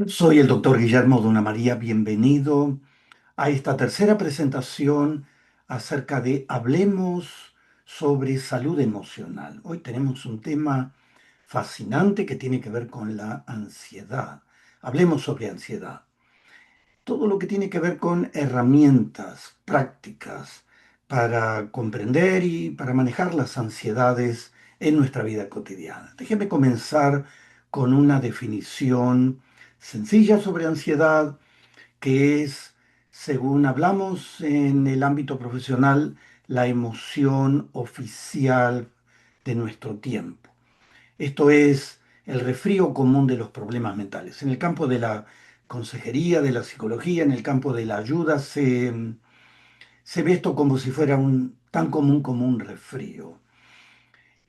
Soy el doctor Guillermo Dona María, bienvenido a esta tercera presentación acerca de Hablemos sobre salud emocional. Hoy tenemos un tema fascinante que tiene que ver con la ansiedad. Hablemos sobre ansiedad. Todo lo que tiene que ver con herramientas prácticas para comprender y para manejar las ansiedades en nuestra vida cotidiana. Déjeme comenzar con una definición sencilla sobre ansiedad que es, según hablamos en el ámbito profesional, la emoción oficial de nuestro tiempo. Esto es el resfrío común de los problemas mentales. En el campo de la consejería, de la psicología, en el campo de la ayuda, se ve esto como si fuera tan común como un resfrío.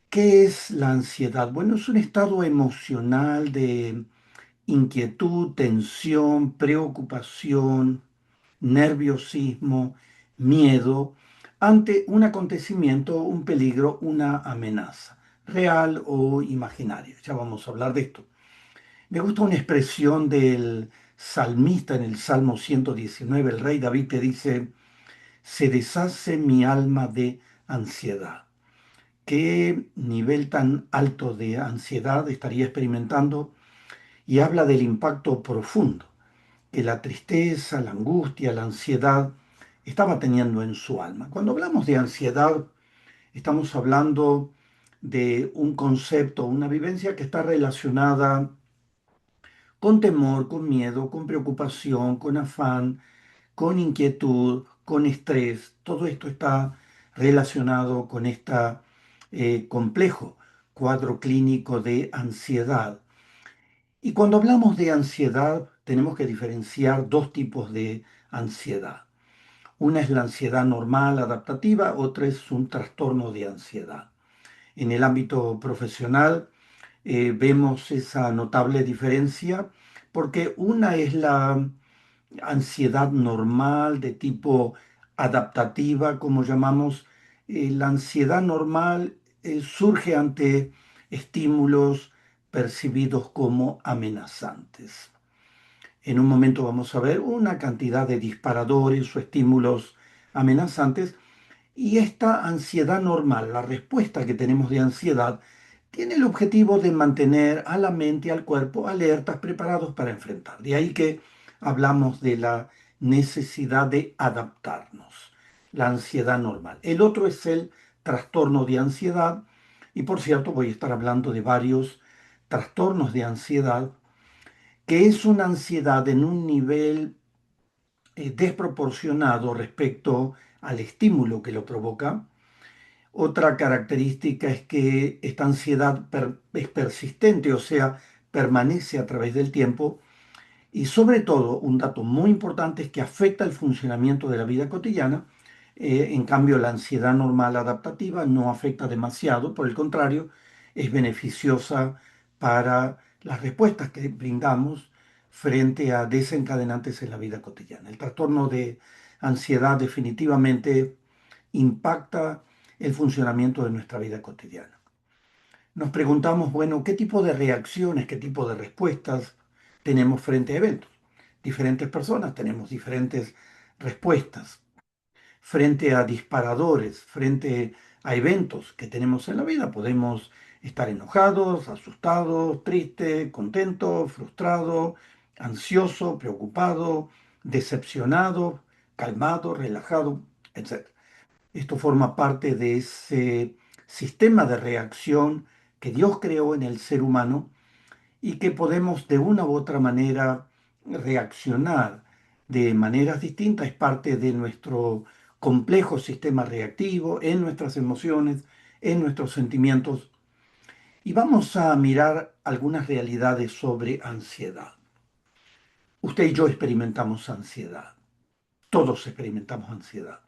¿Qué es la ansiedad? Bueno, es un estado emocional de inquietud, tensión, preocupación, nerviosismo, miedo ante un acontecimiento, un peligro, una amenaza, real o imaginaria. Ya vamos a hablar de esto. Me gusta una expresión del salmista en el Salmo 119. El rey David te dice, se deshace mi alma de ansiedad. ¿Qué nivel tan alto de ansiedad estaría experimentando? Y habla del impacto profundo que la tristeza, la angustia, la ansiedad estaba teniendo en su alma. Cuando hablamos de ansiedad, estamos hablando de un concepto, una vivencia que está relacionada con temor, con miedo, con preocupación, con afán, con inquietud, con estrés. Todo esto está relacionado con este complejo cuadro clínico de ansiedad. Y cuando hablamos de ansiedad, tenemos que diferenciar dos tipos de ansiedad. Una es la ansiedad normal, adaptativa, otra es un trastorno de ansiedad. En el ámbito profesional vemos esa notable diferencia porque una es la ansiedad normal de tipo adaptativa, como llamamos. La ansiedad normal surge ante estímulos percibidos como amenazantes. En un momento vamos a ver una cantidad de disparadores o estímulos amenazantes y esta ansiedad normal, la respuesta que tenemos de ansiedad, tiene el objetivo de mantener a la mente y al cuerpo alertas, preparados para enfrentar. De ahí que hablamos de la necesidad de adaptarnos, la ansiedad normal. El otro es el trastorno de ansiedad y por cierto voy a estar hablando de varios trastornos de ansiedad que es una ansiedad en un nivel desproporcionado respecto al estímulo que lo provoca. Otra característica es que esta ansiedad es persistente, o sea, permanece a través del tiempo. Y sobre todo, un dato muy importante es que afecta el funcionamiento de la vida cotidiana. En cambio, la ansiedad normal adaptativa no afecta demasiado, por el contrario, es beneficiosa para las respuestas que brindamos frente a desencadenantes en la vida cotidiana. El trastorno de ansiedad definitivamente impacta el funcionamiento de nuestra vida cotidiana. Nos preguntamos, bueno, ¿qué tipo de reacciones, qué tipo de respuestas tenemos frente a eventos? Diferentes personas tenemos diferentes respuestas frente a disparadores, frente a eventos que tenemos en la vida. Podemos estar enojados, asustados, tristes, contentos, frustrados, ansioso, preocupado, decepcionado, calmado, relajado, etc. Esto forma parte de ese sistema de reacción que Dios creó en el ser humano y que podemos de una u otra manera reaccionar de maneras distintas. Es parte de nuestro complejo sistema reactivo, en nuestras emociones, en nuestros sentimientos. Y vamos a mirar algunas realidades sobre ansiedad. Usted y yo experimentamos ansiedad. Todos experimentamos ansiedad.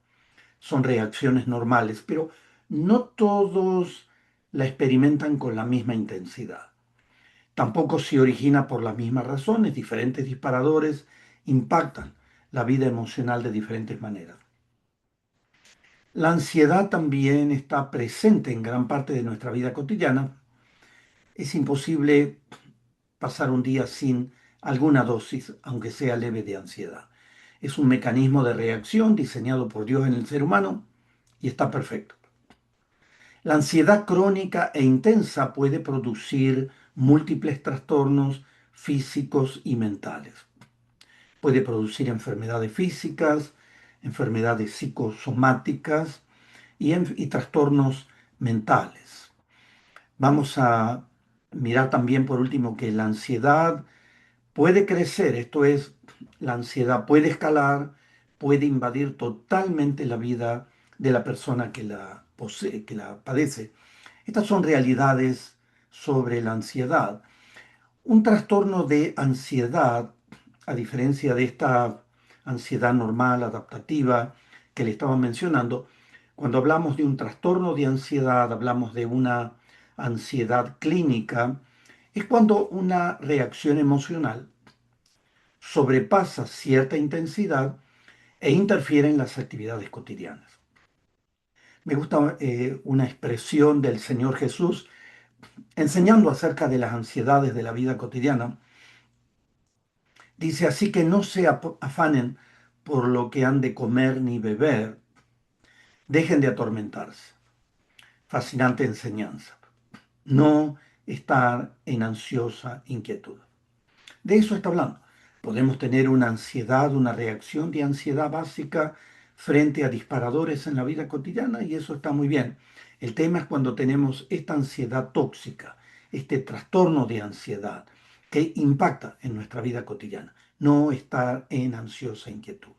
Son reacciones normales, pero no todos la experimentan con la misma intensidad. Tampoco se origina por las mismas razones. Diferentes disparadores impactan la vida emocional de diferentes maneras. La ansiedad también está presente en gran parte de nuestra vida cotidiana. Es imposible pasar un día sin alguna dosis, aunque sea leve, de ansiedad. Es un mecanismo de reacción diseñado por Dios en el ser humano y está perfecto. La ansiedad crónica e intensa puede producir múltiples trastornos físicos y mentales. Puede producir enfermedades físicas, enfermedades psicosomáticas y trastornos mentales. Vamos a mirar también por último que la ansiedad puede crecer, esto es, la ansiedad puede escalar, puede invadir totalmente la vida de la persona que la posee, que la padece. Estas son realidades sobre la ansiedad. Un trastorno de ansiedad, a diferencia de esta ansiedad normal, adaptativa, que le estaba mencionando, cuando hablamos de un trastorno de ansiedad, hablamos de una ansiedad clínica, es cuando una reacción emocional sobrepasa cierta intensidad e interfiere en las actividades cotidianas. Me gusta una expresión del Señor Jesús enseñando acerca de las ansiedades de la vida cotidiana. Dice así que no se afanen por lo que han de comer ni beber, dejen de atormentarse. Fascinante enseñanza. No estar en ansiosa inquietud. De eso está hablando. Podemos tener una ansiedad, una reacción de ansiedad básica frente a disparadores en la vida cotidiana y eso está muy bien. El tema es cuando tenemos esta ansiedad tóxica, este trastorno de ansiedad que impacta en nuestra vida cotidiana. No estar en ansiosa inquietud.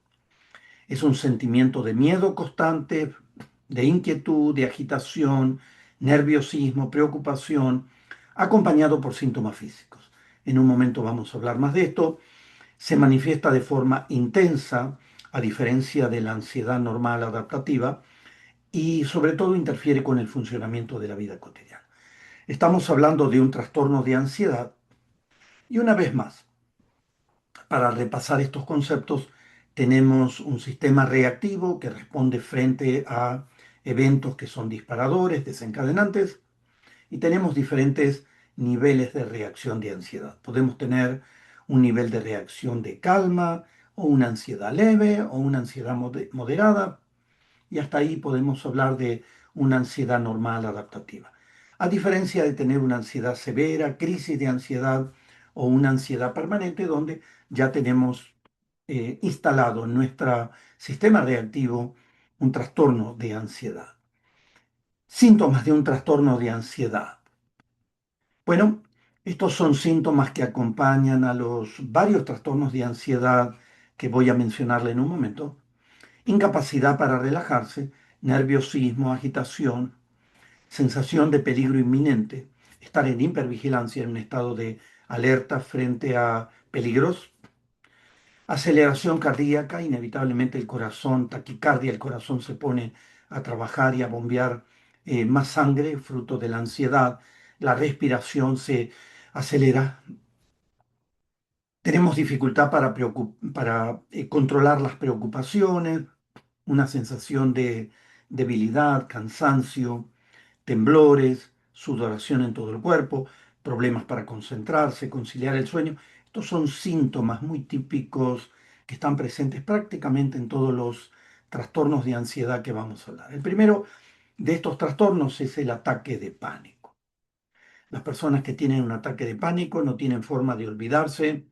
Es un sentimiento de miedo constante, de inquietud, de agitación, nerviosismo, preocupación, acompañado por síntomas físicos. En un momento vamos a hablar más de esto. Se manifiesta de forma intensa, a diferencia de la ansiedad normal adaptativa, y sobre todo interfiere con el funcionamiento de la vida cotidiana. Estamos hablando de un trastorno de ansiedad y una vez más, para repasar estos conceptos, tenemos un sistema reactivo que responde frente a eventos que son disparadores, desencadenantes, y tenemos diferentes niveles de reacción de ansiedad. Podemos tener un nivel de reacción de calma, o una ansiedad leve, o una ansiedad moderada, y hasta ahí podemos hablar de una ansiedad normal adaptativa. A diferencia de tener una ansiedad severa, crisis de ansiedad o una ansiedad permanente donde ya tenemos instalado en nuestro sistema reactivo un trastorno de ansiedad. Síntomas de un trastorno de ansiedad. Bueno, estos son síntomas que acompañan a los varios trastornos de ansiedad que voy a mencionarle en un momento. Incapacidad para relajarse, nerviosismo, agitación, sensación de peligro inminente, estar en hipervigilancia, en un estado de alerta frente a peligros, aceleración cardíaca, inevitablemente el corazón, taquicardia, el corazón se pone a trabajar y a bombear más sangre, fruto de la ansiedad, la respiración se acelera, tenemos dificultad para controlar las preocupaciones, una sensación de debilidad, cansancio, temblores, sudoración en todo el cuerpo, problemas para concentrarse, conciliar el sueño. Estos son síntomas muy típicos que están presentes prácticamente en todos los trastornos de ansiedad que vamos a hablar. El primero de estos trastornos es el ataque de pánico. Las personas que tienen un ataque de pánico no tienen forma de olvidarse.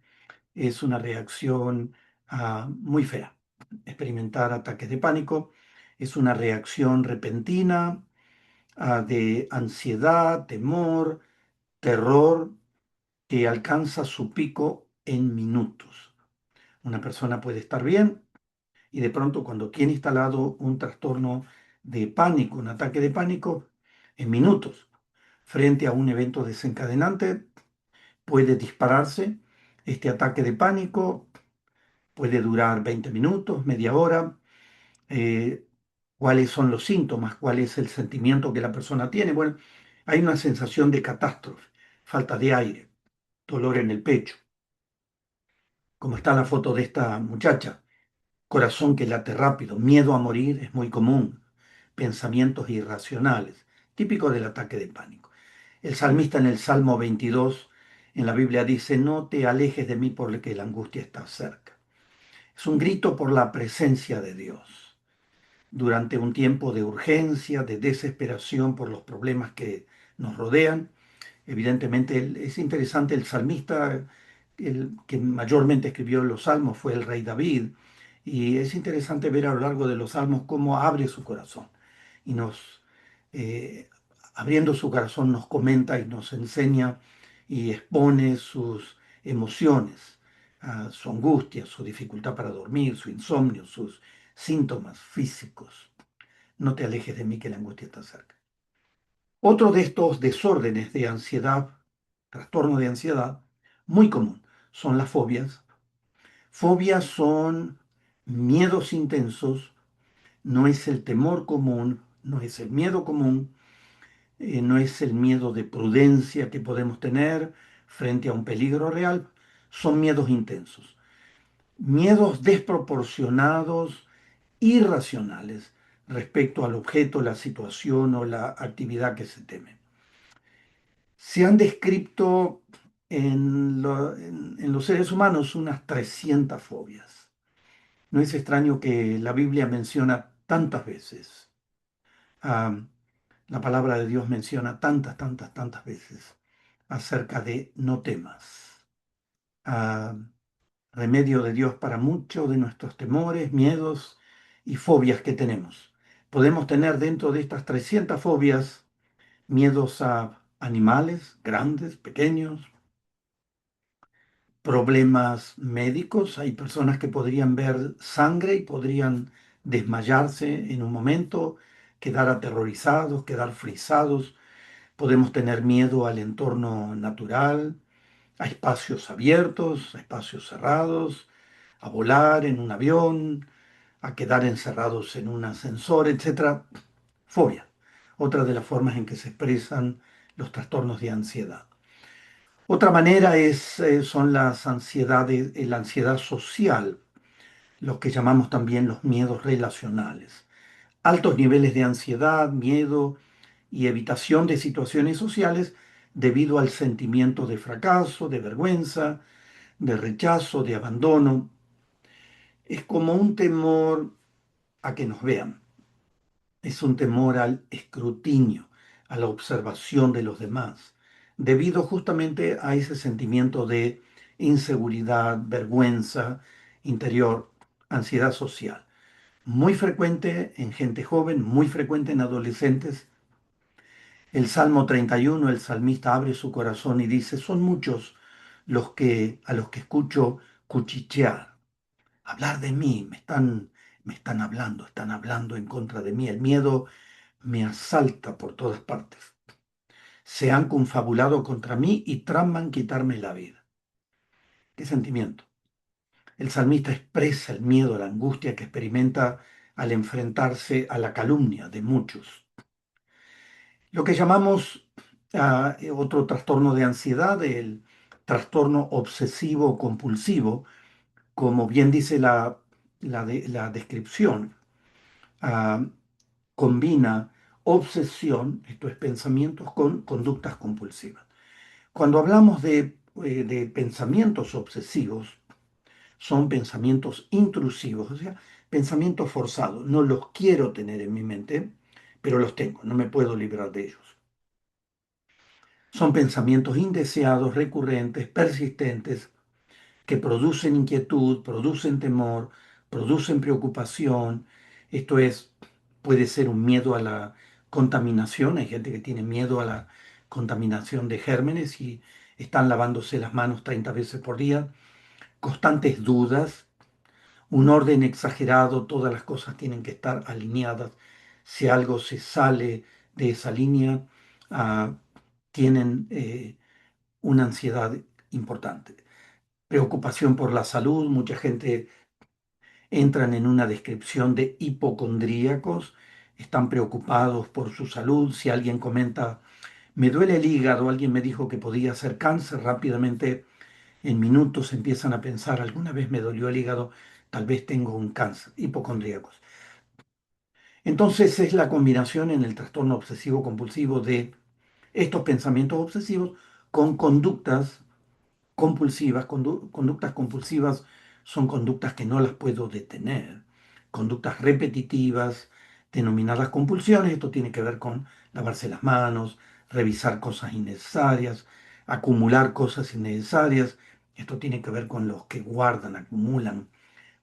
Es una reacción muy fea. Experimentar ataques de pánico es una reacción repentina, de ansiedad, temor, terror, que alcanza su pico en minutos. Una persona puede estar bien y de pronto cuando tiene instalado un trastorno de pánico, un ataque de pánico, en minutos, frente a un evento desencadenante, puede dispararse este ataque de pánico, puede durar 20 minutos, media hora. eh, ¿Cuáles son los síntomas? ¿Cuál es el sentimiento que la persona tiene? Bueno, hay una sensación de catástrofe, falta de aire, dolor en el pecho, como está la foto de esta muchacha, corazón que late rápido, miedo a morir es muy común, pensamientos irracionales, típico del ataque de pánico. El salmista en el Salmo 22 En la Biblia dice, no te alejes de mí porque la angustia está cerca. Es un grito por la presencia de Dios durante un tiempo de urgencia, de desesperación por los problemas que nos rodean. Evidentemente es interesante, el salmista, el que mayormente escribió los salmos fue el rey David, y es interesante ver a lo largo de los salmos cómo abre su corazón y eh, abriendo su corazón nos comenta y nos enseña y expone sus emociones, su angustia, su dificultad para dormir, su insomnio, sus síntomas físicos. No te alejes de mí que la angustia está cerca. Otro de estos desórdenes de ansiedad, trastorno de ansiedad, muy común, son las fobias. Fobias son miedos intensos, no es el temor común, no es el miedo común, no es el miedo de prudencia que podemos tener frente a un peligro real, son miedos intensos, miedos desproporcionados, irracionales respecto al objeto, la situación o la actividad que se teme. Se han descrito en los seres humanos unas 300 fobias. No es extraño que la Biblia menciona tantas veces, ah, la palabra de Dios menciona tantas, tantas, tantas veces acerca de no temas. Ah, remedio de Dios para muchos de nuestros temores, miedos y fobias que tenemos. Podemos tener dentro de estas 300 fobias miedos a animales, grandes, pequeños, problemas médicos. Hay personas que podrían ver sangre y podrían desmayarse en un momento, quedar aterrorizados, quedar frisados. Podemos tener miedo al entorno natural, a espacios abiertos, a espacios cerrados, a volar en un avión, a quedar encerrados en un ascensor, etcétera. Fobia, otra de las formas en que se expresan los trastornos de ansiedad. Otra manera son las ansiedades, la ansiedad social, los que llamamos también los miedos relacionales. Altos niveles de ansiedad, miedo y evitación de situaciones sociales debido al sentimiento de fracaso, de vergüenza, de rechazo, de abandono. Es como un temor a que nos vean, es un temor al escrutinio, a la observación de los demás, debido justamente a ese sentimiento de inseguridad, vergüenza interior, ansiedad social. Muy frecuente en gente joven, muy frecuente en adolescentes. El Salmo 31, el salmista abre su corazón y dice, son muchos a los que escucho cuchichear, hablar de mí, me están hablando en contra de mí. El miedo me asalta por todas partes. Se han confabulado contra mí y traman quitarme la vida. ¿Qué sentimiento? El salmista expresa el miedo, la angustia que experimenta al enfrentarse a la calumnia de muchos. Lo que llamamos otro trastorno de ansiedad, el trastorno obsesivo compulsivo, como bien dice la descripción, ah, combina obsesión, esto es pensamientos, con conductas compulsivas. Cuando hablamos de pensamientos obsesivos, son pensamientos intrusivos, o sea, pensamientos forzados. No los quiero tener en mi mente, pero los tengo, no me puedo librar de ellos. Son pensamientos indeseados, recurrentes, persistentes, que producen inquietud, producen temor, producen preocupación. Esto es, puede ser un miedo a la contaminación. Hay gente que tiene miedo a la contaminación de gérmenes y están lavándose las manos 30 veces por día. Constantes dudas, un orden exagerado, todas las cosas tienen que estar alineadas. Si algo se sale de esa línea, ah, tienen una ansiedad importante. Preocupación por la salud, mucha gente entran en una descripción de hipocondríacos, están preocupados por su salud. Si alguien comenta, me duele el hígado, alguien me dijo que podía ser cáncer, rápidamente en minutos empiezan a pensar, alguna vez me dolió el hígado, tal vez tengo un cáncer, hipocondríacos. Entonces es la combinación en el trastorno obsesivo compulsivo de estos pensamientos obsesivos con conductas compulsivas, conductas compulsivas son conductas que no las puedo detener. Conductas repetitivas, denominadas compulsiones, esto tiene que ver con lavarse las manos, revisar cosas innecesarias, acumular cosas innecesarias. Esto tiene que ver con los que guardan, acumulan,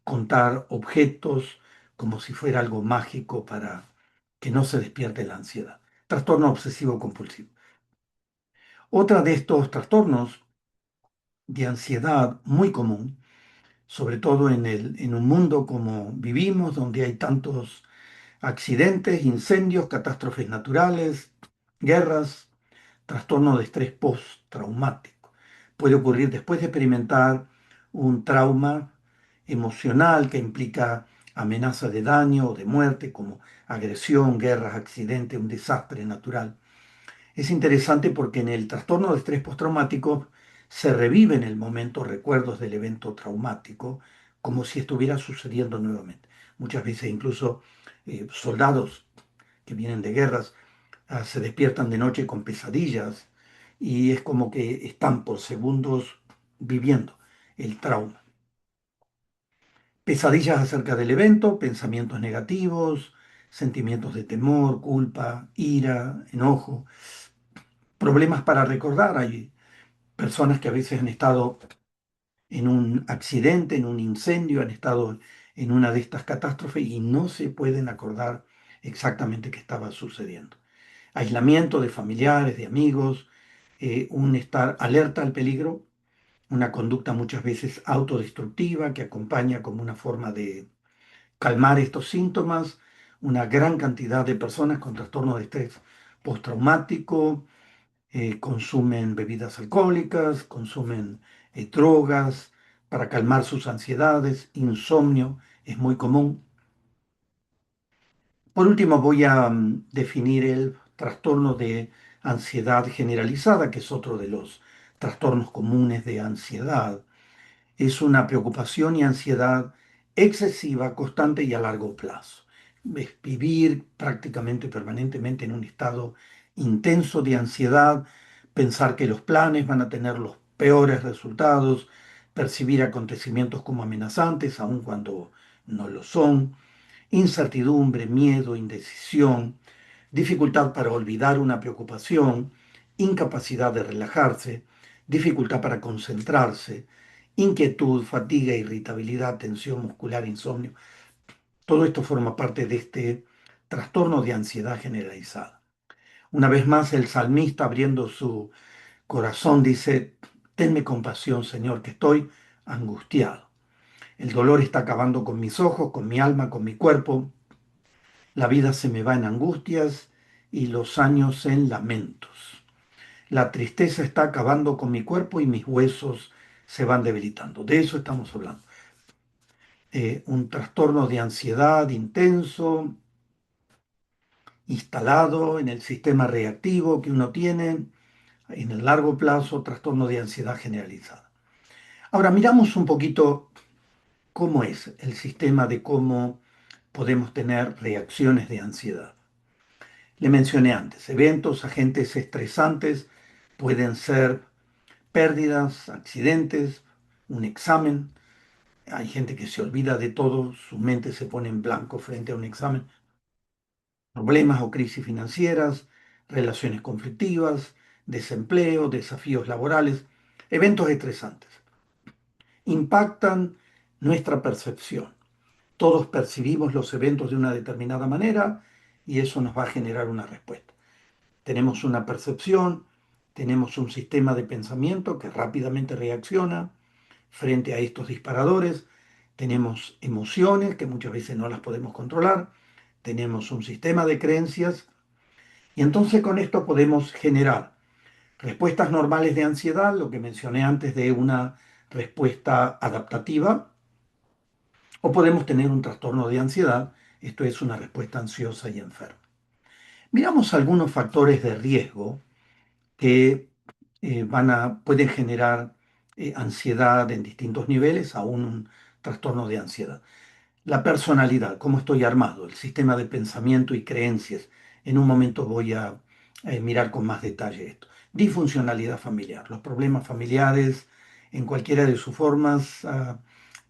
contar objetos como si fuera algo mágico para que no se despierte la ansiedad. Trastorno obsesivo compulsivo. Otra de estos trastornos de ansiedad muy común, sobre todo en un mundo como vivimos, donde hay tantos accidentes, incendios, catástrofes naturales, guerras, trastorno de estrés postraumático. Puede ocurrir después de experimentar un trauma emocional que implica amenaza de daño o de muerte, como agresión, guerras, accidente, un desastre natural. Es interesante porque en el trastorno de estrés postraumático se revive en el momento recuerdos del evento traumático como si estuviera sucediendo nuevamente. Muchas veces incluso soldados que vienen de guerras se despiertan de noche con pesadillas y es como que están por segundos viviendo el trauma. Pesadillas acerca del evento, pensamientos negativos, sentimientos de temor, culpa, ira, enojo, problemas para recordar. Hay personas que a veces han estado en un accidente, en un incendio, han estado en una de estas catástrofes y no se pueden acordar exactamente qué estaba sucediendo. Aislamiento de familiares, de amigos, un estar alerta al peligro, una conducta muchas veces autodestructiva que acompaña como una forma de calmar estos síntomas, una gran cantidad de personas con trastorno de estrés postraumático, consumen bebidas alcohólicas, consumen drogas para calmar sus ansiedades, insomnio es muy común. Por último, voy a definir el trastorno de ansiedad generalizada, que es otro de los trastornos comunes de ansiedad. Es una preocupación y ansiedad excesiva, constante y a largo plazo. Es vivir prácticamente permanentemente en un estado intenso de ansiedad, pensar que los planes van a tener los peores resultados, percibir acontecimientos como amenazantes, aun cuando no lo son, incertidumbre, miedo, indecisión, dificultad para olvidar una preocupación, incapacidad de relajarse, dificultad para concentrarse, inquietud, fatiga, irritabilidad, tensión muscular, insomnio. Todo esto forma parte de este trastorno de ansiedad generalizada. Una vez más, el salmista abriendo su corazón dice, tenme compasión, Señor, que estoy angustiado. El dolor está acabando con mis ojos, con mi alma, con mi cuerpo. La vida se me va en angustias y los años en lamentos. La tristeza está acabando con mi cuerpo y mis huesos se van debilitando. De eso estamos hablando. Un trastorno de ansiedad intenso, instalado en el sistema reactivo que uno tiene, en el largo plazo, trastorno de ansiedad generalizada. Ahora miramos un poquito cómo es el sistema de cómo podemos tener reacciones de ansiedad. Le mencioné antes, eventos, agentes estresantes pueden ser pérdidas, accidentes, un examen. Hay gente que se olvida de todo, su mente se pone en blanco frente a un examen. Problemas o crisis financieras, relaciones conflictivas, desempleo, desafíos laborales, eventos estresantes. Impactan nuestra percepción. Todos percibimos los eventos de una determinada manera y eso nos va a generar una respuesta. Tenemos una percepción, tenemos un sistema de pensamiento que rápidamente reacciona frente a estos disparadores, tenemos emociones que muchas veces no las podemos controlar, tenemos un sistema de creencias y entonces con esto podemos generar respuestas normales de ansiedad, lo que mencioné antes de una respuesta adaptativa, o podemos tener un trastorno de ansiedad, esto es una respuesta ansiosa y enferma. Miramos algunos factores de riesgo que pueden generar ansiedad en distintos niveles, aún un trastorno de ansiedad. La personalidad, cómo estoy armado, el sistema de pensamiento y creencias. En un momento voy a mirar con más detalle esto. Disfuncionalidad familiar, los problemas familiares, en cualquiera de sus formas,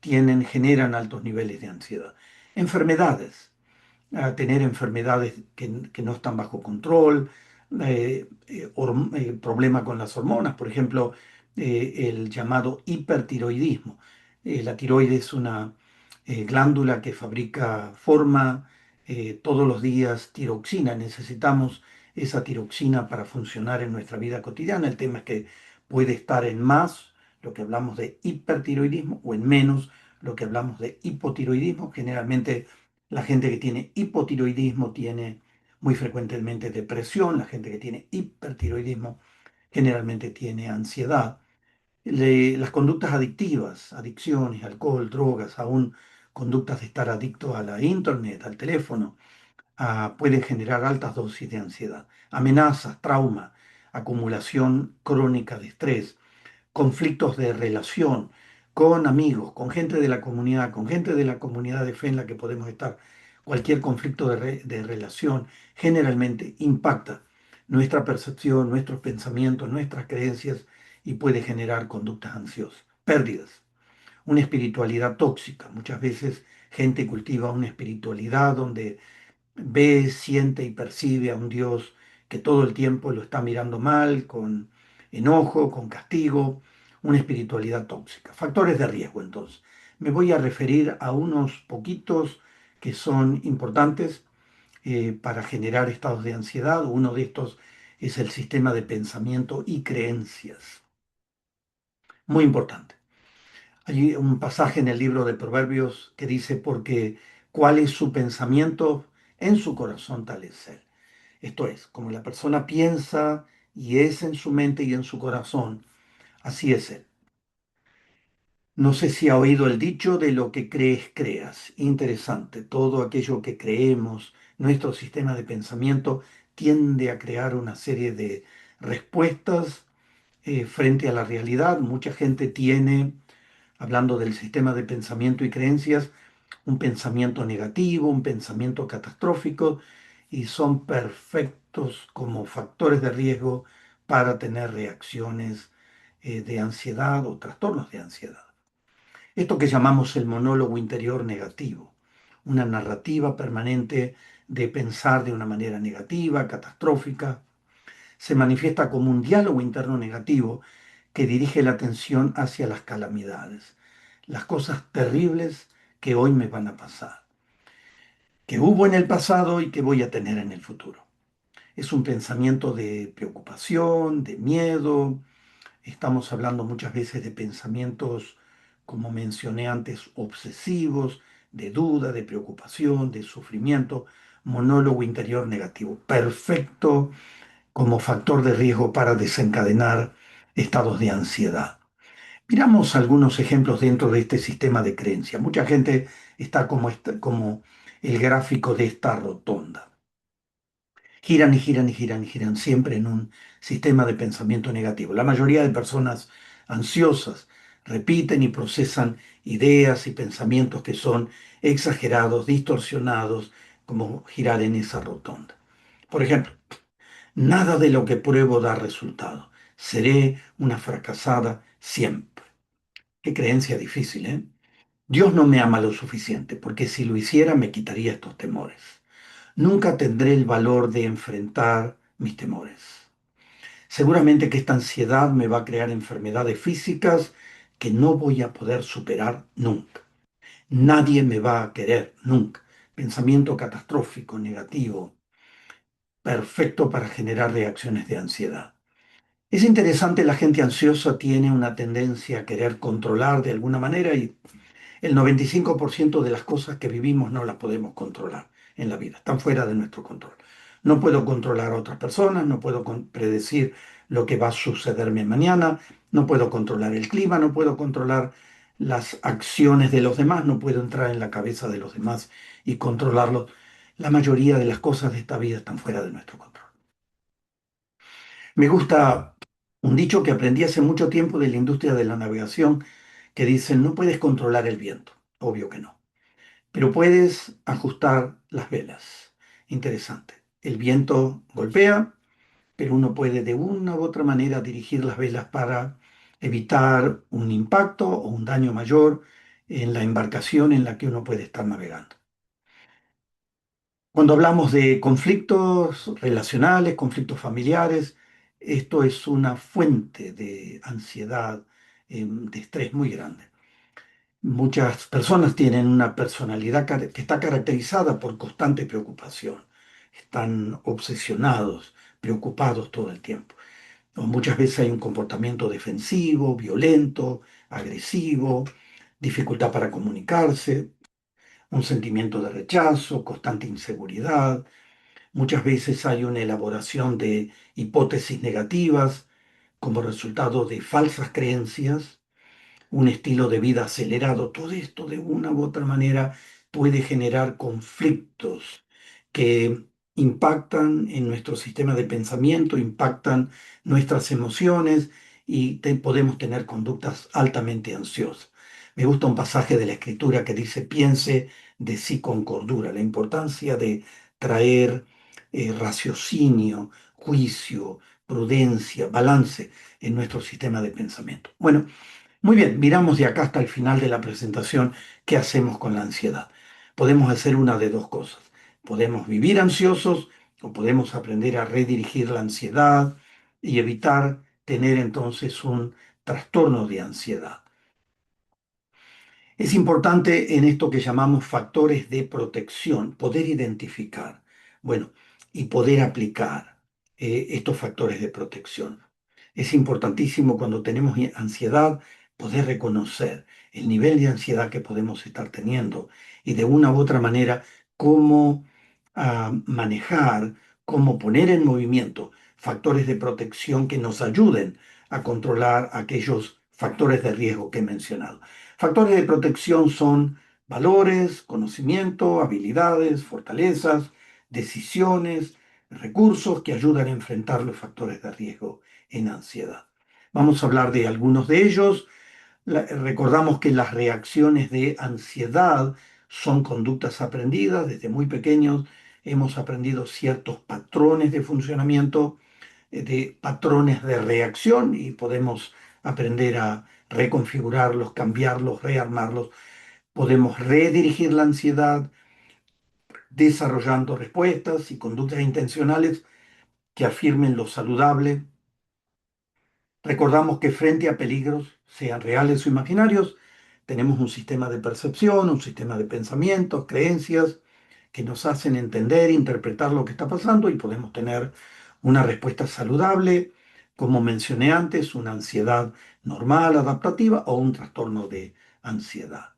generan altos niveles de ansiedad. Enfermedades, tener enfermedades que no están bajo control, problema con las hormonas, por ejemplo, el llamado hipertiroidismo. La tiroides es una glándula que forma todos los días tiroxina. Necesitamos esa tiroxina para funcionar en nuestra vida cotidiana. El tema es que puede estar en más, lo que hablamos de hipertiroidismo, o en menos, lo que hablamos de hipotiroidismo. Generalmente la gente que tiene hipotiroidismo tiene muy frecuentemente depresión, la gente que tiene hipertiroidismo generalmente tiene ansiedad. Las conductas adictivas, adicciones, alcohol, drogas, aún conductas de estar adicto a la internet, al teléfono, pueden generar altas dosis de ansiedad. Amenazas, trauma, acumulación crónica de estrés, conflictos de relación con amigos, con gente de la comunidad, con gente de la comunidad de fe en la que podemos estar. Cualquier conflicto de relación generalmente impacta nuestra percepción, nuestros pensamientos, nuestras creencias y puede generar conductas ansiosas. Pérdidas, una espiritualidad tóxica. Muchas veces gente cultiva una espiritualidad donde ve, siente y percibe a un Dios que todo el tiempo lo está mirando mal, con enojo, con castigo, una espiritualidad tóxica. Factores de riesgo, entonces. Me voy a referir a unos poquitos que son importantes para generar estados de ansiedad. Uno de estos es el sistema de pensamiento y creencias. Muy importante. Hay un pasaje en el libro de Proverbios que dice, porque cuál es su pensamiento en su corazón, tal es él. Esto es, como la persona piensa y es en su mente y en su corazón, así es él. No sé si ha oído el dicho de lo que crees, creas. Interesante, todo aquello que creemos, nuestro sistema de pensamiento tiende a crear una serie de respuestas frente a la realidad. Mucha gente tiene, hablando del sistema de pensamiento y creencias, un pensamiento negativo, un pensamiento catastrófico, y son perfectos como factores de riesgo para tener reacciones de ansiedad o trastornos de ansiedad. Esto que llamamos el monólogo interior negativo, una narrativa permanente de pensar de una manera negativa, catastrófica, se manifiesta como un diálogo interno negativo que dirige la atención hacia las calamidades, las cosas terribles que hoy me van a pasar, que hubo en el pasado y que voy a tener en el futuro. Es un pensamiento de preocupación, de miedo. Estamos hablando muchas veces de pensamientos, como mencioné antes, obsesivos, de duda, de preocupación, de sufrimiento, monólogo interior negativo. Perfecto como factor de riesgo para desencadenar estados de ansiedad. Miramos algunos ejemplos dentro de este sistema de creencia. Mucha gente está como el gráfico de esta rotonda. Giran y giran y giran y giran siempre en un sistema de pensamiento negativo. La mayoría de personas ansiosas repiten y procesan ideas y pensamientos que son exagerados, distorsionados, como girar en esa rotonda. Por ejemplo, nada de lo que pruebo da resultado. Seré una fracasada siempre. Qué creencia difícil, ¿eh? Dios no me ama lo suficiente, porque si lo hiciera me quitaría estos temores. Nunca tendré el valor de enfrentar mis temores. Seguramente que esta ansiedad me va a crear enfermedades físicas que no voy a poder superar nunca. Nadie me va a querer nunca. Pensamiento catastrófico, negativo, perfecto para generar reacciones de ansiedad. Es interesante, la gente ansiosa tiene una tendencia a querer controlar de alguna manera y el 95% de las cosas que vivimos no las podemos controlar en la vida, están fuera de nuestro control. No puedo controlar a otras personas, no puedo predecir lo que va a sucederme mañana, no puedo controlar el clima, no puedo controlar las acciones de los demás, no puedo entrar en la cabeza de los demás y controlarlos. La mayoría de las cosas de esta vida están fuera de nuestro control. Me gusta un dicho que aprendí hace mucho tiempo de la industria de la navegación que dice, no puedes controlar el viento, obvio que no, pero puedes ajustar las velas. Interesante. El viento golpea, pero uno puede de una u otra manera dirigir las velas para evitar un impacto o un daño mayor en la embarcación en la que uno puede estar navegando. Cuando hablamos de conflictos relacionales, conflictos familiares, esto es una fuente de ansiedad, de estrés muy grande. Muchas personas tienen una personalidad que está caracterizada por constante preocupación. Están obsesionados, preocupados todo el tiempo. O muchas veces hay un comportamiento defensivo, violento, agresivo, dificultad para comunicarse, un sentimiento de rechazo, constante inseguridad. Muchas veces hay una elaboración de hipótesis negativas como resultado de falsas creencias, un estilo de vida acelerado. Todo esto de una u otra manera puede generar conflictos que impactan en nuestro sistema de pensamiento, impactan nuestras emociones y podemos tener conductas altamente ansiosas. Me gusta un pasaje de la Escritura que dice, piense de sí con cordura, la importancia de traer raciocinio, juicio, prudencia, balance en nuestro sistema de pensamiento. Bueno, muy bien, miramos de acá hasta el final de la presentación qué hacemos con la ansiedad. Podemos hacer una de dos cosas. Podemos vivir ansiosos o podemos aprender a redirigir la ansiedad y evitar tener entonces un trastorno de ansiedad. Es importante en esto que llamamos factores de protección, poder identificar, bueno, y poder aplicar estos factores de protección. Es importantísimo cuando tenemos ansiedad poder reconocer el nivel de ansiedad que podemos estar teniendo y de una u otra manera cómo manejar, cómo poner en movimiento factores de protección que nos ayuden a controlar aquellos factores de riesgo que he mencionado. Factores de protección son valores, conocimiento, habilidades, fortalezas, decisiones, recursos que ayudan a enfrentar los factores de riesgo en ansiedad. Vamos a hablar de algunos de ellos. Recordamos que las reacciones de ansiedad son conductas aprendidas. Desde muy pequeños hemos aprendido ciertos patrones de funcionamiento, de patrones de reacción y podemos aprender a reconfigurarlos, cambiarlos, rearmarlos. Podemos redirigir la ansiedad desarrollando respuestas y conductas intencionales que afirmen lo saludable. Recordamos que frente a peligros, sean reales o imaginarios, tenemos un sistema de percepción, un sistema de pensamientos, creencias que nos hacen entender, interpretar lo que está pasando y podemos tener una respuesta saludable, como mencioné antes, una ansiedad normal, adaptativa o un trastorno de ansiedad.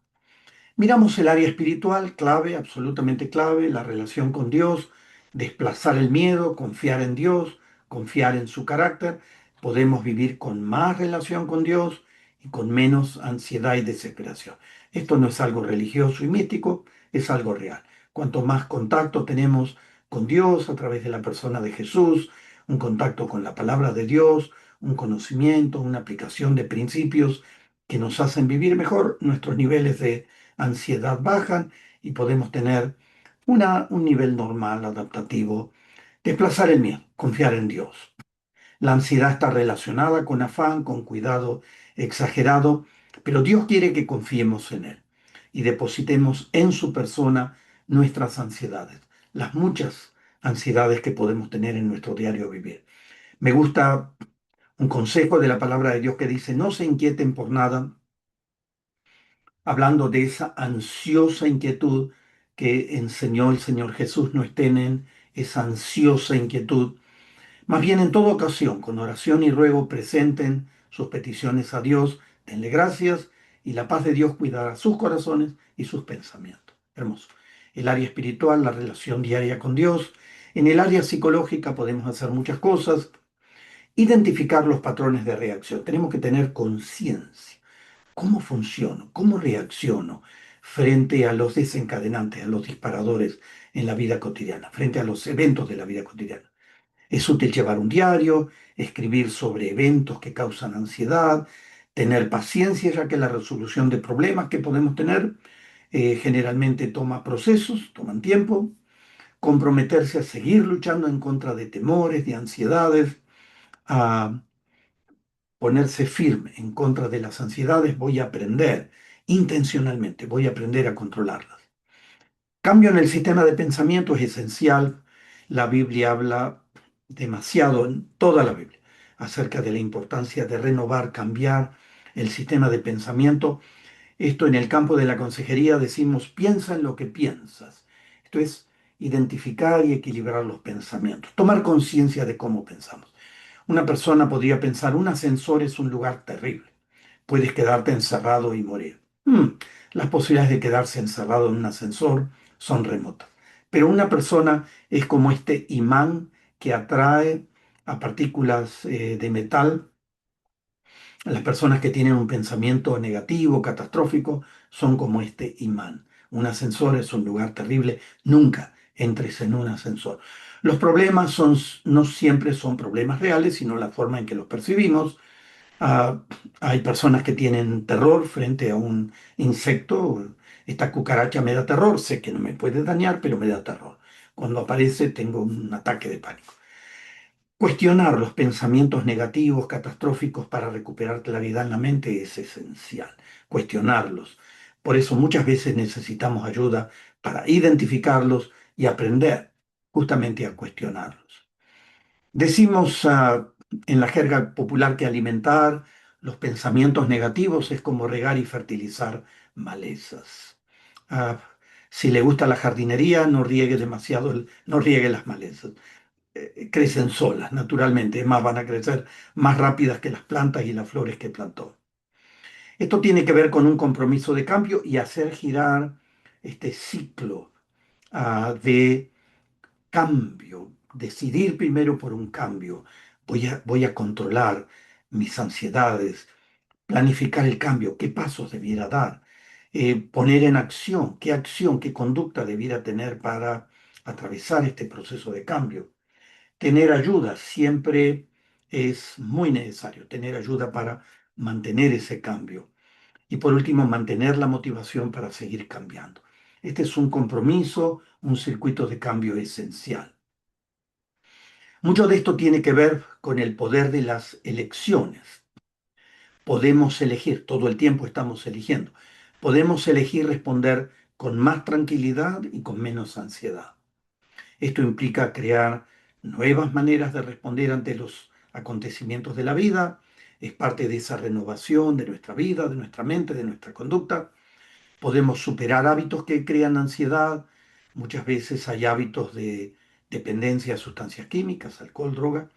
Miramos el área espiritual, clave, absolutamente clave, la relación con Dios, desplazar el miedo, confiar en Dios, confiar en su carácter. Podemos vivir con más relación con Dios y con menos ansiedad y desesperación. Esto no es algo religioso y místico, es algo real. Cuanto más contacto tenemos con Dios a través de la persona de Jesús, un contacto con la palabra de Dios, un conocimiento, una aplicación de principios que nos hacen vivir mejor, nuestros niveles de ansiedad bajan y podemos tener un nivel normal, adaptativo. Desplazar el miedo, confiar en Dios. La ansiedad está relacionada con afán, con cuidado exagerado, pero Dios quiere que confiemos en Él y depositemos en su persona nuestras ansiedades, las muchas ansiedades que podemos tener en nuestro diario vivir. Me gusta un consejo de la palabra de Dios que dice, no se inquieten por nada, hablando de esa ansiosa inquietud que enseñó el Señor Jesús, no estén en esa ansiosa inquietud. Más bien en toda ocasión, con oración y ruego, presenten sus peticiones a Dios, denle gracias y la paz de Dios cuidará sus corazones y sus pensamientos. Hermoso. El área espiritual, la relación diaria con Dios. En el área psicológica podemos hacer muchas cosas. Identificar los patrones de reacción. Tenemos que tener conciencia. ¿Cómo funciono? ¿Cómo reacciono frente a los desencadenantes, a los disparadores en la vida cotidiana, frente a los eventos de la vida cotidiana? Es útil llevar un diario, escribir sobre eventos que causan ansiedad, tener paciencia, ya que la resolución de problemas que podemos tener generalmente toma procesos, toman tiempo, comprometerse a seguir luchando en contra de temores, de ansiedades, ponerse firme en contra de las ansiedades, voy a aprender intencionalmente, voy a aprender a controlarlas. Cambio en el sistema de pensamiento es esencial. La Biblia habla demasiado en toda la Biblia acerca de la importancia de renovar, cambiar el sistema de pensamiento. Esto en el campo de la consejería decimos, piensa en lo que piensas. Esto es identificar y equilibrar los pensamientos, tomar conciencia de cómo pensamos. Una persona podría pensar, un ascensor es un lugar terrible. Puedes quedarte encerrado y morir. Las posibilidades de quedarse encerrado en un ascensor son remotas. Pero una persona es como este imán que atrae a partículas de metal. Las personas que tienen un pensamiento negativo, catastrófico, son como este imán. Un ascensor es un lugar terrible. Nunca entres en un ascensor. Los problemas no siempre son problemas reales, sino la forma en que los percibimos. Ah, hay personas que tienen terror frente a un insecto. Esta cucaracha me da terror. Sé que no me puede dañar, pero me da terror. Cuando aparece tengo un ataque de pánico. Cuestionar los pensamientos negativos, catastróficos para recuperar claridad en la mente es esencial. Cuestionarlos. Por eso muchas veces necesitamos ayuda para identificarlos y aprender justamente a cuestionarlos. Decimos en la jerga popular que alimentar los pensamientos negativos es como regar y fertilizar malezas. Ah, si le gusta la jardinería, no riegue demasiado, no riegue las malezas. Crecen solas, naturalmente. Es más, van a crecer más rápidas que las plantas y las flores que plantó. Esto tiene que ver con un compromiso de cambio y hacer girar este ciclo de cambio. Decidir primero por un cambio. Voy a controlar mis ansiedades, planificar el cambio, qué pasos debiera dar, poner en acción, qué conducta debiera tener para atravesar este proceso de cambio. Tener ayuda siempre es muy necesario, tener ayuda para mantener ese cambio. Y por último, mantener la motivación para seguir cambiando. Este es un compromiso, un circuito de cambio esencial. Mucho de esto tiene que ver con el poder de las elecciones. Podemos elegir, todo el tiempo estamos eligiendo. Podemos elegir responder con más tranquilidad y con menos ansiedad. Esto implica crear nuevas maneras de responder ante los acontecimientos de la vida. Es parte de esa renovación de nuestra vida, de nuestra mente, de nuestra conducta. Podemos superar hábitos que crean ansiedad. Muchas veces hay hábitos de dependencia a sustancias químicas, alcohol, droga,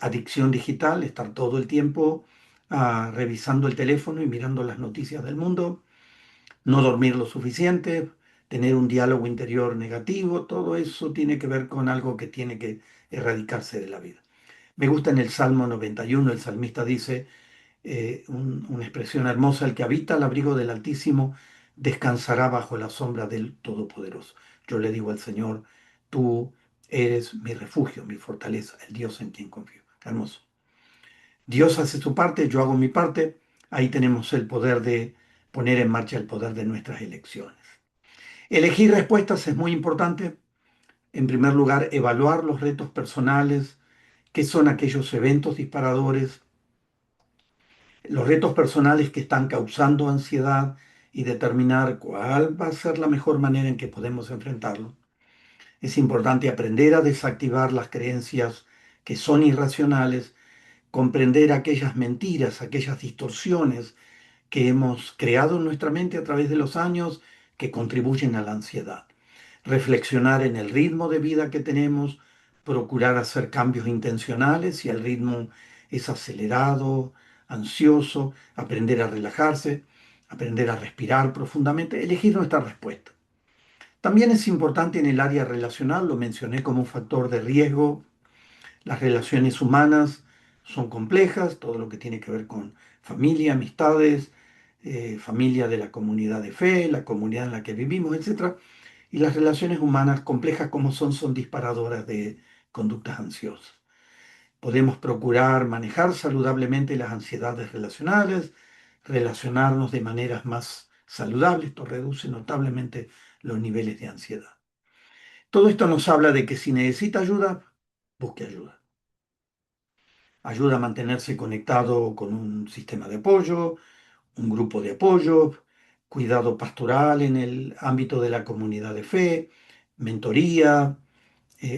adicción digital, estar todo el tiempo revisando el teléfono y mirando las noticias del mundo, no dormir lo suficiente, tener un diálogo interior negativo, todo eso tiene que ver con algo que tiene que erradicarse de la vida. Me gusta en el Salmo 91, el salmista dice una expresión hermosa, el que habita al abrigo del Altísimo descansará bajo la sombra del Todopoderoso. Yo le digo al Señor, tú eres mi refugio, mi fortaleza, el Dios en quien confío. Hermoso. Dios hace su parte, yo hago mi parte. Ahí tenemos el poder de poner en marcha el poder de nuestras elecciones. Elegir respuestas es muy importante. En primer lugar, evaluar los retos personales, qué son aquellos eventos disparadores, los retos personales que están causando ansiedad y determinar cuál va a ser la mejor manera en que podemos enfrentarlo. Es importante aprender a desactivar las creencias que son irracionales, comprender aquellas mentiras, aquellas distorsiones que hemos creado en nuestra mente a través de los años que contribuyen a la ansiedad. Reflexionar en el ritmo de vida que tenemos, procurar hacer cambios intencionales si el ritmo es acelerado, ansioso, aprender a relajarse, aprender a respirar profundamente, elegir nuestra respuesta. También es importante en el área relacional, lo mencioné como un factor de riesgo. Las relaciones humanas son complejas, todo lo que tiene que ver con familia, amistades, familia de la comunidad de fe, la comunidad en la que vivimos, etcétera. Y las relaciones humanas, complejas como son disparadoras de conductas ansiosas. Podemos procurar manejar saludablemente las ansiedades relacionales, relacionarnos de maneras más saludables. Esto reduce notablemente los niveles de ansiedad. Todo esto nos habla de que si necesita ayuda, busque ayuda. ayuda a mantenerse conectado con un sistema de apoyo, un grupo de apoyo, cuidado pastoral en el ámbito de la comunidad de fe, mentoría,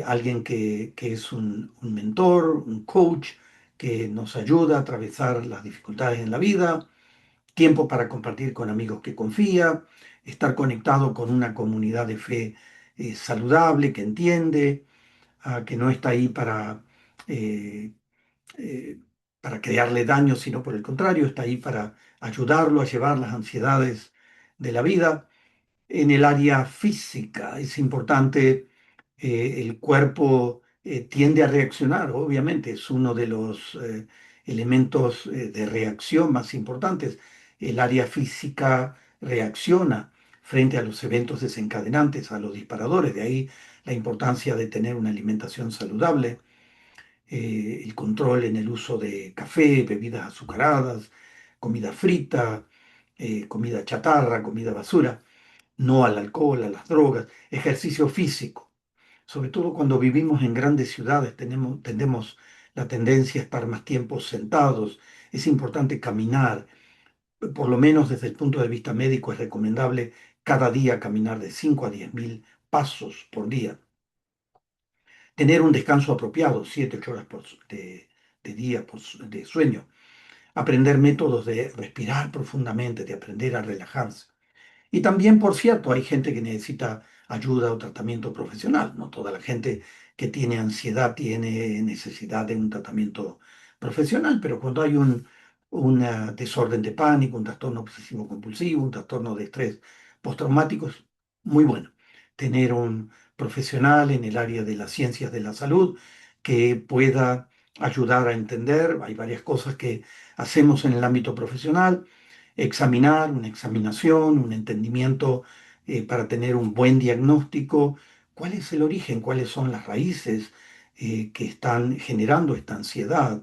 alguien que es un mentor, un coach que nos ayuda a atravesar las dificultades en la vida, tiempo para compartir con amigos que confía, estar conectado con una comunidad de fe saludable, que entiende, que no está ahí eh, eh, para crearle daño, sino por el contrario, está ahí para ayudarlo a llevar las ansiedades de la vida. En el área física es importante, el cuerpo tiende a reaccionar, obviamente, es uno de los elementos de reacción más importantes. El área física reacciona frente a los eventos desencadenantes, a los disparadores, de ahí la importancia de tener una alimentación saludable, el control en el uso de café, bebidas azucaradas, comida frita, comida chatarra, comida basura, no al alcohol, a las drogas, ejercicio físico. Sobre todo cuando vivimos en grandes ciudades, tendemos la tendencia a estar más tiempo sentados. Es importante caminar, por lo menos desde el punto de vista médico es recomendable cada día caminar de 5 a 10 mil pasos por día. Tener un descanso apropiado, 7 8 horas de día de sueño. Aprender métodos de respirar profundamente, de aprender a relajarse. Y también, por cierto, hay gente que necesita ayuda o tratamiento profesional. No toda la gente que tiene ansiedad tiene necesidad de un tratamiento profesional, pero cuando hay un desorden de pánico, un trastorno obsesivo compulsivo, un trastorno de estrés postraumático, es muy bueno tener un profesional en el área de las ciencias de la salud que pueda ayudar a entender. Hay varias cosas que hacemos en el ámbito profesional: examinar, una examinación, un entendimiento para tener un buen diagnóstico, cuál es el origen, cuáles son las raíces que están generando esta ansiedad.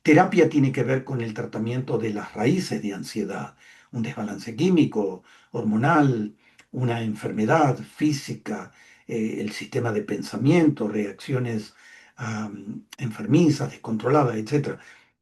Terapia tiene que ver con el tratamiento de las raíces de ansiedad, un desbalance químico, hormonal, una enfermedad física, el sistema de pensamiento, reacciones enfermizas, descontroladas, etcétera.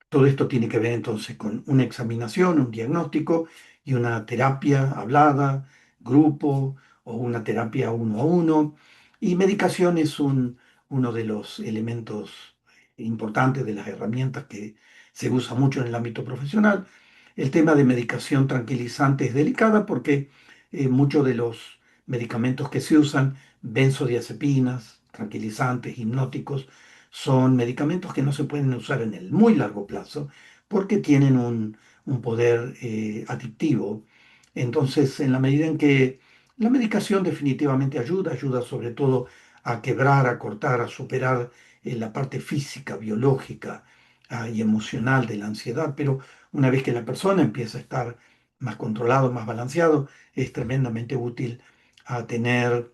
Todo esto tiene que ver entonces con una examinación, un diagnóstico y una terapia hablada, grupo o una terapia uno a uno. Y medicación es uno de los elementos importantes, de las herramientas que se usa mucho en el ámbito profesional. El tema de medicación tranquilizante es delicada porque muchos de los medicamentos que se usan, benzodiazepinas, tranquilizantes, hipnóticos, son medicamentos que no se pueden usar en el muy largo plazo porque tienen un poder adictivo. Entonces, en la medida en que la medicación definitivamente ayuda sobre todo a quebrar, a cortar, a superar la parte física, biológica, y emocional de la ansiedad, pero una vez que la persona empieza a estar más controlado, más balanceado, es tremendamente útil a tener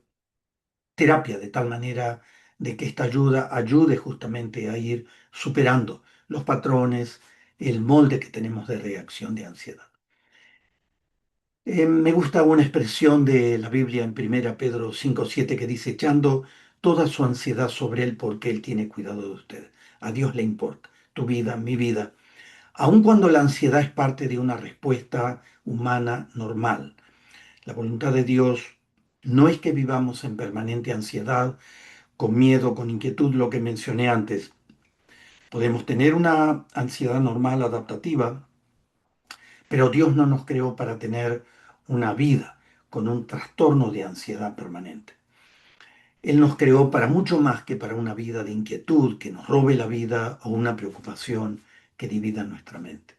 terapia, de tal manera de que esta ayuda ayude justamente a ir superando los patrones, el molde que tenemos de reacción de ansiedad. Me gusta una expresión de la Biblia en 1 Pedro 5:7 que dice: echando toda su ansiedad sobre Él porque Él tiene cuidado de ustedes. A Dios le importa tu vida, mi vida, aun cuando la ansiedad es parte de una respuesta humana normal. La voluntad de Dios no es que vivamos en permanente ansiedad, con miedo, con inquietud, lo que mencioné antes. Podemos tener una ansiedad normal adaptativa, pero Dios no nos creó para tener una vida con un trastorno de ansiedad permanente. Él nos creó para mucho más que para una vida de inquietud que nos robe la vida o una preocupación que divida nuestra mente.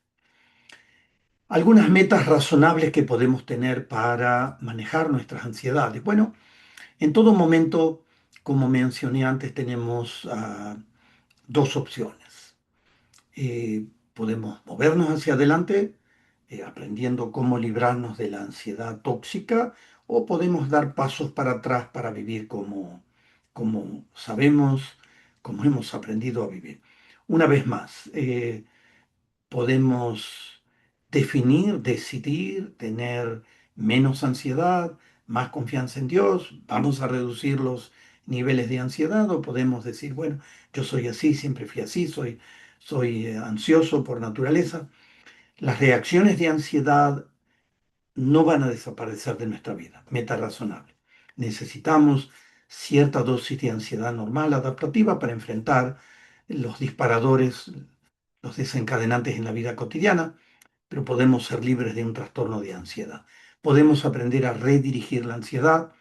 Algunas metas razonables que podemos tener para manejar nuestras ansiedades. Bueno, en todo momento, como mencioné antes, tenemos dos opciones. Podemos movernos hacia adelante, aprendiendo cómo librarnos de la ansiedad tóxica, o podemos dar pasos para atrás para vivir como sabemos, como hemos aprendido a vivir. Una vez más, podemos definir, decidir, tener menos ansiedad, más confianza en Dios, vamos a reducir los niveles de ansiedad, o podemos decir, bueno, yo soy así, siempre fui así, soy ansioso por naturaleza. Las reacciones de ansiedad no van a desaparecer de nuestra vida, meta razonable. Necesitamos cierta dosis de ansiedad normal, adaptativa, para enfrentar los disparadores, los desencadenantes en la vida cotidiana, pero podemos ser libres de un trastorno de ansiedad. Podemos aprender a redirigir la ansiedad.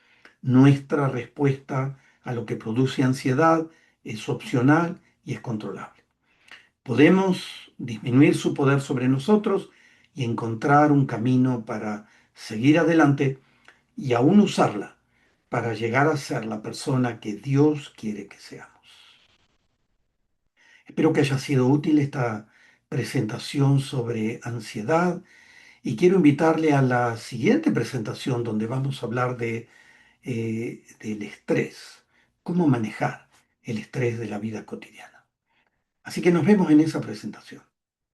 Nuestra respuesta a lo que produce ansiedad es opcional y es controlable. Podemos disminuir su poder sobre nosotros y encontrar un camino para seguir adelante y aún usarla para llegar a ser la persona que Dios quiere que seamos. Espero que haya sido útil esta presentación sobre ansiedad y quiero invitarle a la siguiente presentación donde vamos a hablar del estrés, cómo manejar el estrés de la vida cotidiana. Así que nos vemos en esa presentación.